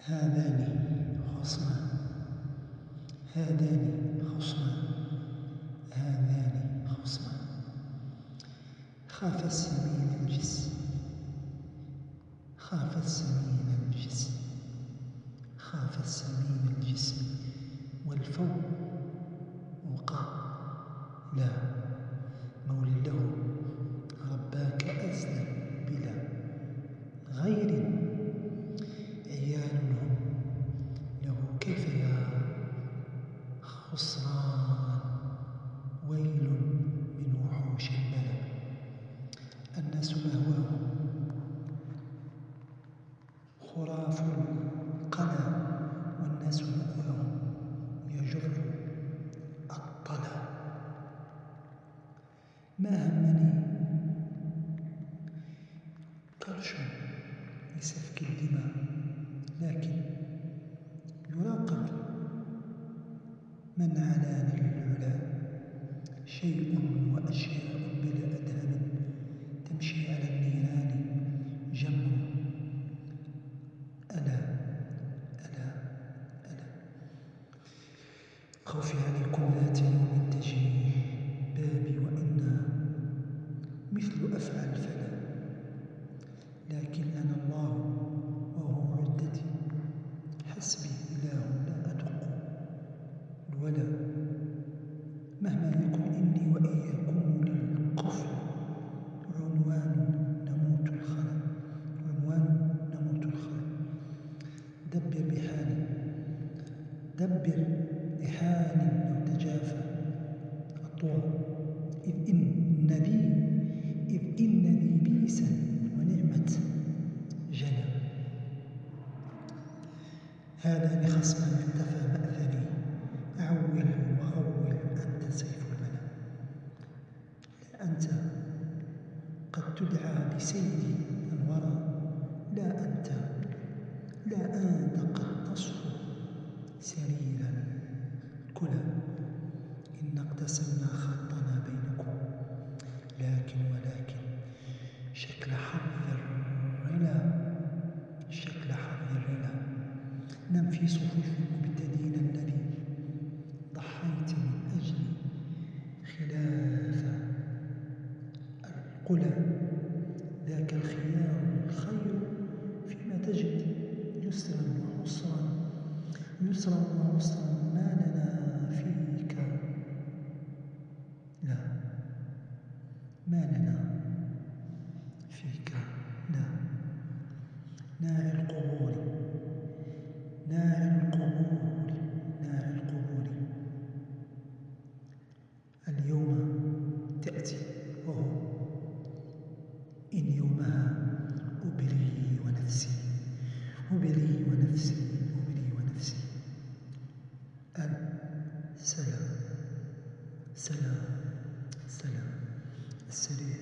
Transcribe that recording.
هذان خصمان هذان خصمان هذان خصمان خاف السمين الجسم خاف السمين الجسم خاف السمين الجسم والفوق وقع لا مولى له رباك أزل بلا غير عيال هم له كيف يا خسران ويل من وحوش البلى الناس مهواهم خراف القلى والناس مأواهم يجر الطلى ما همني كرش لسفك الدماء لكن يراقب من علاني العلا شيء وأشياء بلا أدهم تمشي على النيران جمر ألا ألا ألا خوفي عليكم ذات يوم تجي بابي وإنا مثل أفعى الفلا لكن لنا الله وهو عدتي حسبي إله لا أدق الولا مهما يكن إني وإياكم للقفل عنوان نموت الخلا دبر بحال لو تجافى أطوى إذ إن ذي بئسا ونعمة جنى هذان خصمان اختفى مأثري أعول وغول أنت سيف المنى لا أنت قد تدعى بسيد الورى لا أنت قد تصفو سرير الكلى إن اقتسمنا خطنا بينكم ولكن شكل حظ الرلا نم في صفوف المبتدين الذي ضحيت من أجل خلاف القلى ذاك الخيار الخير فيما تجد يسرا وعسرا ما لنا فيك لا ما لنا فيك لا ناعي القبور اليوم تأتي وهو إن يومها أبري ونفسي السلام السريع